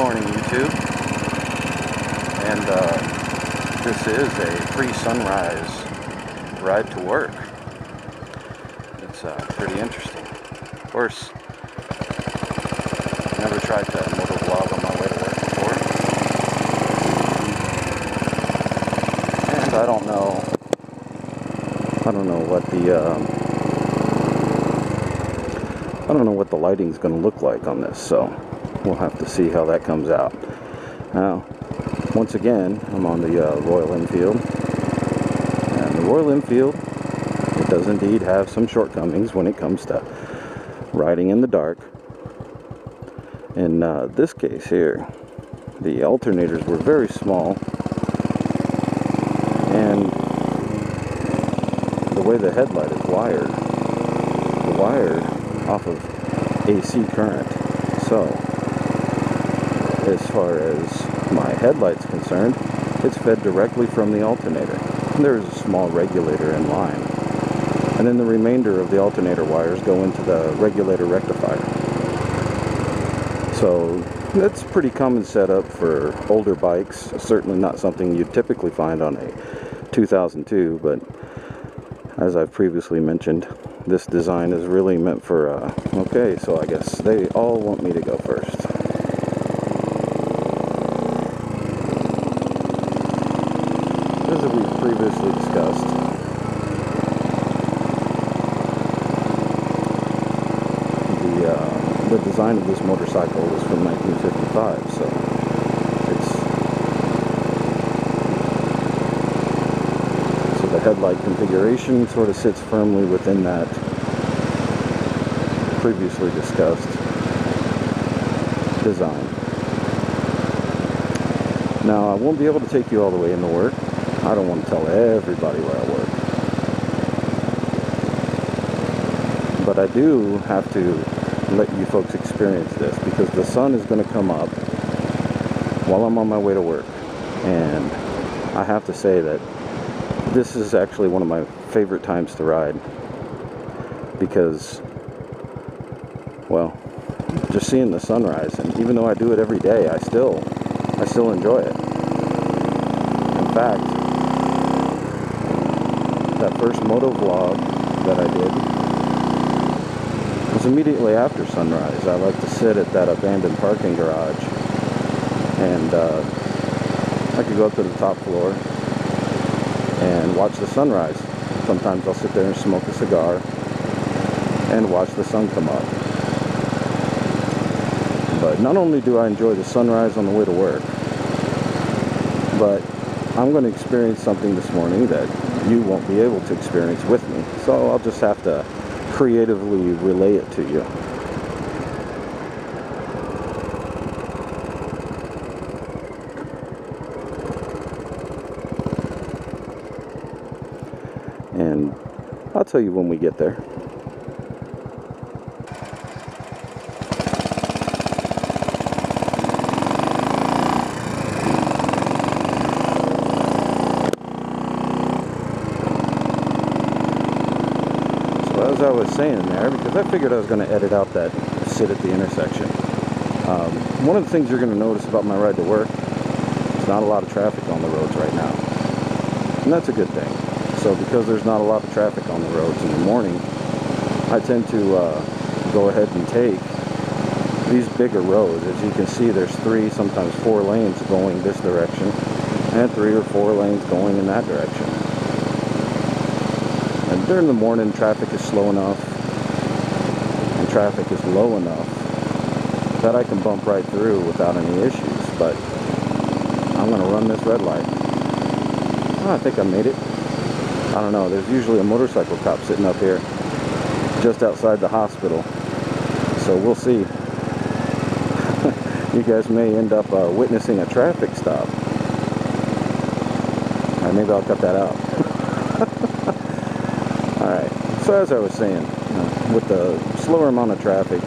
morning, YouTube, and this is a pre-sunrise ride to work. It's pretty interesting. Of course, I never tried to MotoVlog on my way to work before, and I don't know what the lighting's going to look like on this, so we'll have to see how that comes out. Now, once again, I'm on the Royal Enfield, and the Royal Enfield, it does indeed have some shortcomings when it comes to riding in the dark. In this case here, the alternators were very small, and the way the headlight is wired off of AC current. So, as far as my headlight's concerned, it's fed directly from the alternator. There's a small regulator in line, and then the remainder of the alternator wires go into the regulator rectifier. So that's a pretty common setup for older bikes. Certainly not something you'd typically find on a 2002, but as I've previously mentioned, this design is really meant for, okay, so I guess they all want me to go first. As we've previously discussed, the design of this motorcycle is from 1955, so the headlight configuration sort of sits firmly within that previously discussed design. Now, I won't be able to take you all the way into work. I don't want to tell everybody where I work. But I do have to let you folks experience this, because the sun is going to come up while I'm on my way to work. And I have to say that this is actually one of my favorite times to ride, because, well, just seeing the sunrise, and even though I do it every day, I still enjoy it. In fact, that first MotoVlog that I did was immediately after sunrise. I like to sit at that abandoned parking garage, and I could go up to the top floor and watch the sunrise. Sometimes I'll sit there and smoke a cigar and watch the sun come up. But not only do I enjoy the sunrise on the way to work, but I'm going to experience something this morning that you won't be able to experience with me. So I'll just have to creatively relay it to you. And I'll tell you when we get there. So as I was saying there, because I figured I was going to edit out that sit at the intersection. One of the things you're going to notice about my ride to work is not a lot of traffic on the roads right now. And that's a good thing. So because there's not a lot of traffic on the roads in the morning, I tend to go ahead and take these bigger roads. As you can see, there's 3, sometimes 4 lanes going this direction, and 3 or 4 lanes going in that direction. And during the morning, traffic is slow enough, and traffic is low enough that I can bump right through without any issues. But I'm going to run this red light. Oh, I think I made it. I don't know, there's usually a motorcycle cop sitting up here just outside the hospital, so we'll see. You guys may end up witnessing a traffic stop. Maybe I'll cut that out. Alright, so as I was saying, with the slower amount of traffic,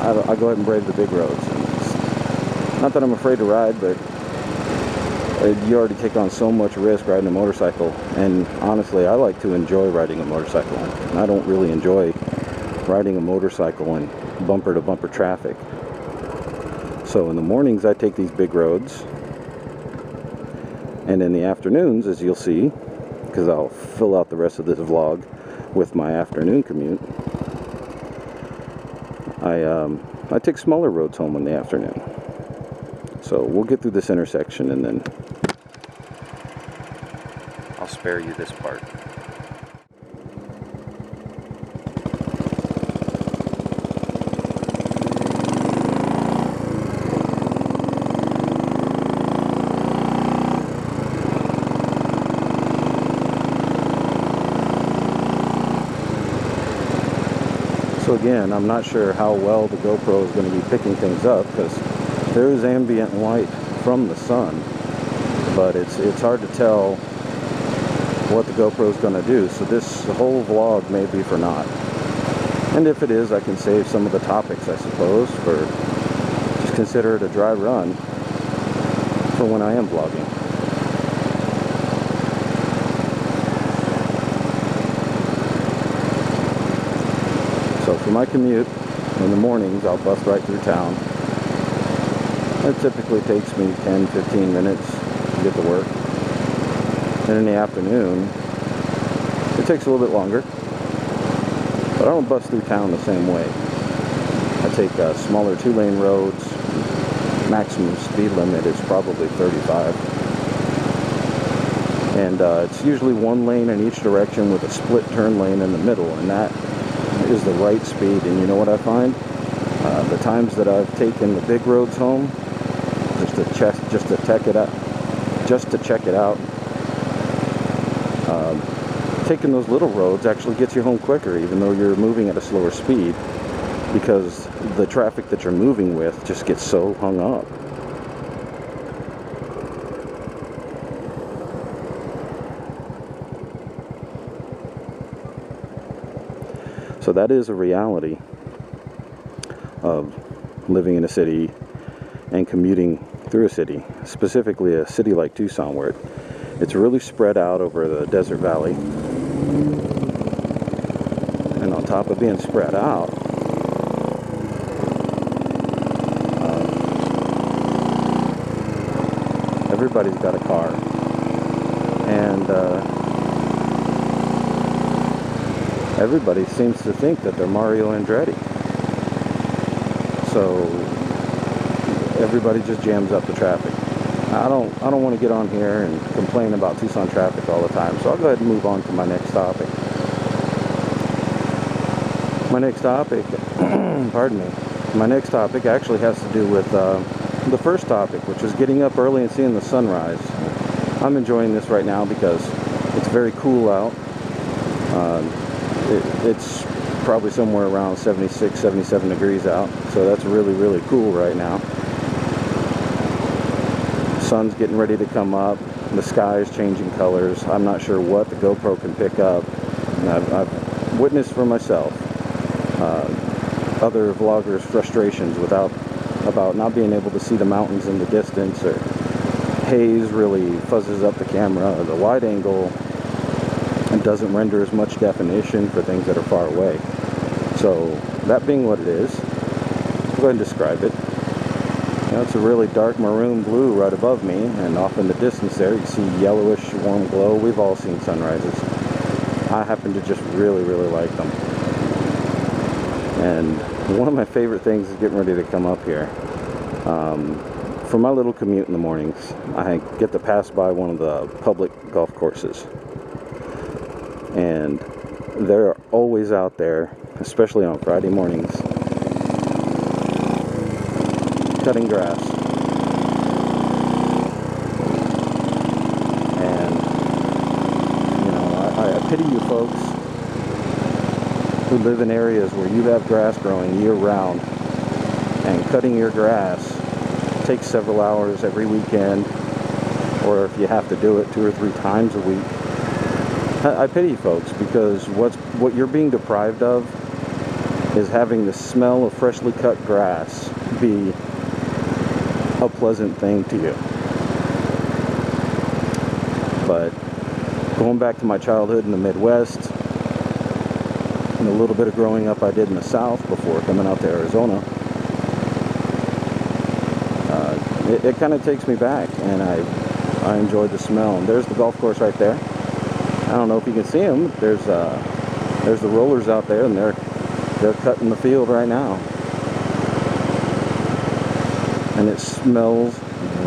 I go ahead and brave the big roads. And not that I'm afraid to ride, but you already take on so much risk riding a motorcycle, and honestly, I like to enjoy riding a motorcycle. I don't really enjoy riding a motorcycle in bumper-to-bumper traffic. So So in the mornings I take these big roads, and in the afternoons, as you'll see, because I'll fill out the rest of this vlog with my afternoon commute, I take smaller roads home in the afternoon. So we'll get through this intersection and then I'll spare you this part. So again, I'm not sure how well the GoPro is going to be picking things up because there is ambient light from the sun, but it's hard to tell what the GoPro is going to do. So this whole vlog may be for naught. And if it is, I can save some of the topics, I suppose, for just consider it a dry run for when I am vlogging. So for my commute in the mornings, I'll bust right through town. It typically takes me 10-15 minutes to get to work. And in the afternoon, it takes a little bit longer. But I don't bust through town the same way. I take smaller 2-lane roads. Maximum speed limit is probably 35. And it's usually 1 lane in each direction with a split turn lane in the middle, and that is the right speed. And you know what I find? The times that I've taken the big roads home, just to check it out, taking those little roads actually gets you home quicker, even though you're moving at a slower speed, because the traffic that you're moving with just gets so hung up. So that is a reality of living in a city and commuting through a city, specifically a city like Tucson, where it's really spread out over the desert valley. And on top of being spread out, everybody's got a car. And everybody seems to think that they're Mario Andretti. So everybody just jams up the traffic. I don't want to get on here and complain about Tucson traffic all the time, so I'll go ahead and move on to my next topic. My next topic, pardon me, my next topic actually has to do with the first topic, which is getting up early and seeing the sunrise. I'm enjoying this right now because it's very cool out. It's probably somewhere around 76, 77 degrees out, so that's really, really cool right now. Sun's getting ready to come up, the sky is changing colors. I'm not sure what the GoPro can pick up. I've witnessed for myself other vloggers' frustrations about not being able to see the mountains in the distance, or haze really fuzzes up the camera, or the wide angle and doesn't render as much definition for things that are far away. So that being what it is, I'll go ahead and describe it. It's a really dark maroon blue right above me, and off in the distance there you see yellowish warm glow. We've all seen sunrises. I happen to just really, really like them. And one of my favorite things is getting ready to come up here. For my little commute in the mornings, I get to pass by one of the public golf courses. And they're always out there, especially on Friday mornings, cutting grass. And, you know, I pity you folks who live in areas where you have grass growing year-round, and cutting your grass takes several hours every weekend, or if you have to do it 2 or 3 times a week. I pity you folks, because what you're being deprived of is having the smell of freshly cut grass be a pleasant thing to you. But going back to my childhood in the Midwest, and a little bit of growing up I did in the South before coming out to Arizona, it kind of takes me back, and I enjoyed the smell. And there's the golf course right there. I don't know if you can see them. There's the rollers out there, and they're cutting the field right now. And it smells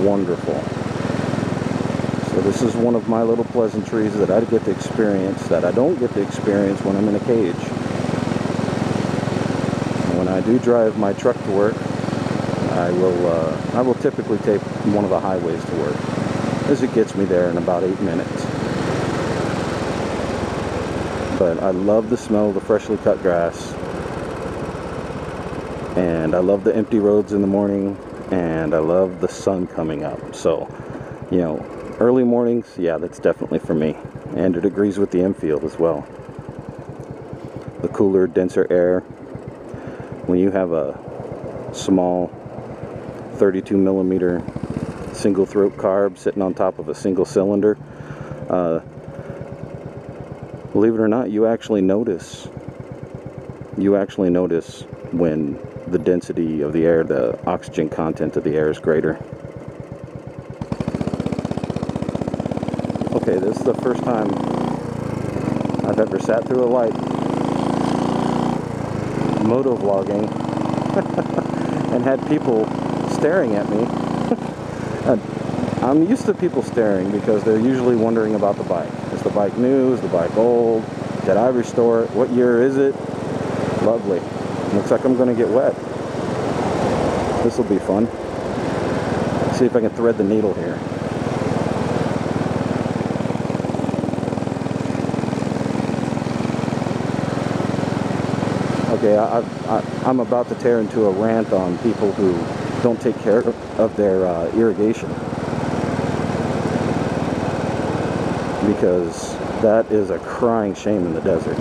wonderful. So this is one of my little pleasantries that I get to experience that I don't get to experience when I'm in a cage. And when I do drive my truck to work, I will typically take one of the highways to work, as it gets me there in about 8 minutes. But I love the smell of the freshly cut grass, and I love the empty roads in the morning, and I love the sun coming up. So, you know, early mornings, yeah, that's definitely for me. And it agrees with the Enfield as well. The cooler, denser air. When you have a small 32 millimeter single throat carb sitting on top of a single cylinder, believe it or not, you actually notice when the density of the air, the oxygen content of the air is greater. Okay, this is the first time I've ever sat through a light MotoVlogging and had people staring at me. I'm used to people staring because they're usually wondering about the bike. Is the bike new? Is the bike old? Did I restore it? What year is it? Lovely. Looks like I'm going to get wet. This will be fun. See if I can thread the needle here. Okay, I'm about to tear into a rant on people who don't take care of their irrigation, because that is a crying shame in the desert.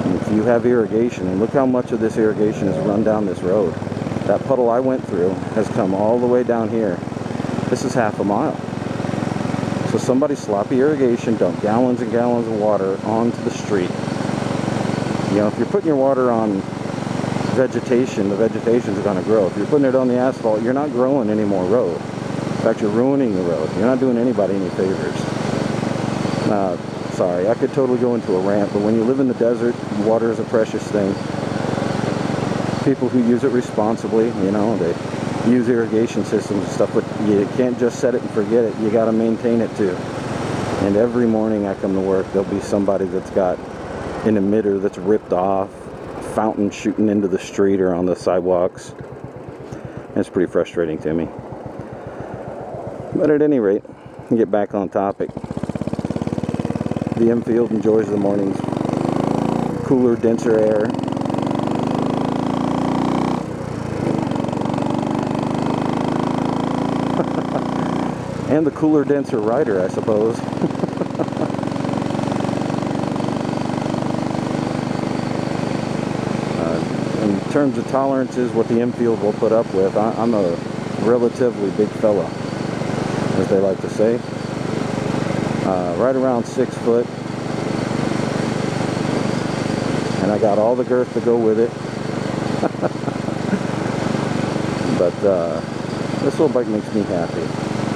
And if you have irrigation, and look how much of this irrigation is run down this road. That puddle I went through has come all the way down here. This is half a mile. So somebody's sloppy irrigation dumped gallons and gallons of water onto the street. You know, if you're putting your water on vegetation, the vegetation's going to grow. If you're putting it on the asphalt, you're not growing any more road. In fact, you're ruining the road. You're not doing anybody any favors. Sorry, I could totally go into a rant, but when you live in the desert, water is a precious thing. People who use it responsibly, you know, they use irrigation systems and stuff, but you can't just set it and forget it. You got to maintain it too. And every morning I come to work, there'll be somebody that's got an emitter that's ripped off, a fountain shooting into the street or on the sidewalks. And it's pretty frustrating to me. But at any rate, to get back on topic, the Enfield enjoys the mornings. Cooler, denser air. And the cooler, denser rider, I suppose. In terms of tolerances, what the Enfield will put up with, I'm a relatively big fella, as they like to say. Right around 6 foot. And I got all the girth to go with it. But this little bike makes me happy.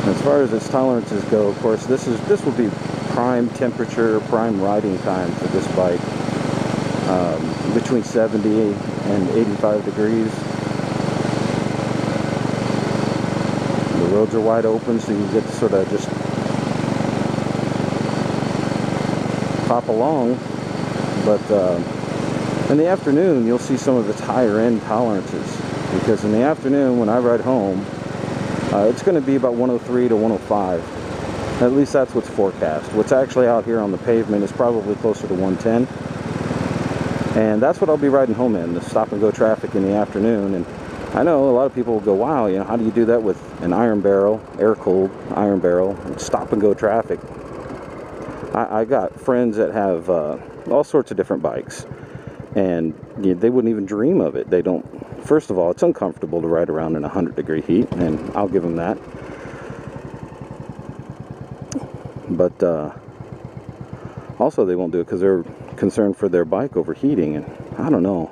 As far as its tolerances go, of course, this will be prime temperature, prime riding time for this bike. Between 70 and 85 degrees. The roads are wide open, so you get to sort of just pop along. But in the afternoon, you'll see some of its higher end tolerances, because in the afternoon when I ride home, it's going to be about 103 to 105. At least that's what's forecast. What's actually out here on the pavement is probably closer to 110. And that's what I'll be riding home in, the stop and go traffic in the afternoon. And I know a lot of people will go, wow, you know, how do you do that with an iron barrel, air-cooled iron barrel, stop and go traffic? I got friends that have all sorts of different bikes, and they wouldn't even dream of it. They don't. First of all, it's uncomfortable to ride around in 100-degree heat, and I'll give them that. But also they won't do it because they're concerned for their bike overheating, and I don't know.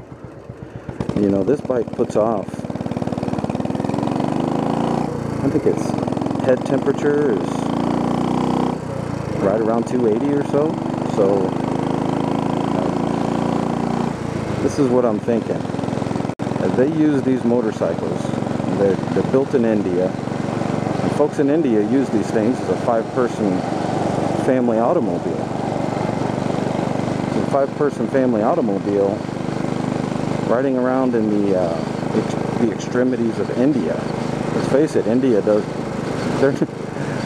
You know, this bike puts off I think its head temperature is right around 280 or so. So this is what I'm thinking. They use these motorcycles. They're built in India. And folks in India use these things as a 5-person family automobile. So a 5-person family automobile riding around in the extremities of India. Let's face it, India does.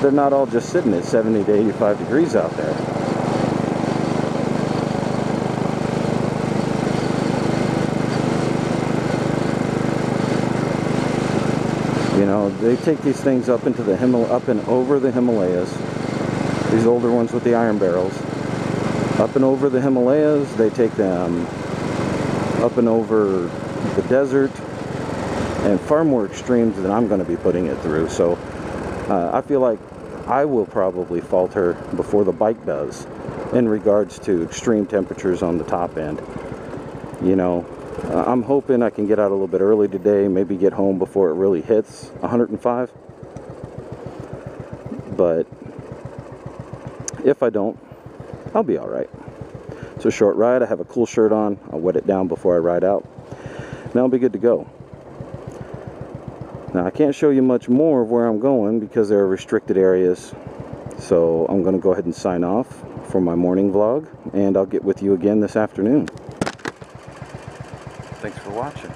They're not all just sitting at 70 to 85 degrees out there. You know, they take these things up into the up and over the Himalayas. These older ones with the iron barrels. Up and over the Himalayas, they take them up and over the desert, and far more extremes than I'm going to be putting it through. So I feel like I will probably falter before the bike does in regards to extreme temperatures on the top end. You know, I'm hoping I can get out a little bit early today, maybe get home before it really hits 105. But if I don't, I'll be alright. It's a short ride. I have a cool shirt on. I'll wet it down before I ride out. Now I'll be good to go. Now I can't show you much more of where I'm going because there are restricted areas. So I'm going to go ahead and sign off for my morning vlog, and I'll get with you again this afternoon. Thanks for watching.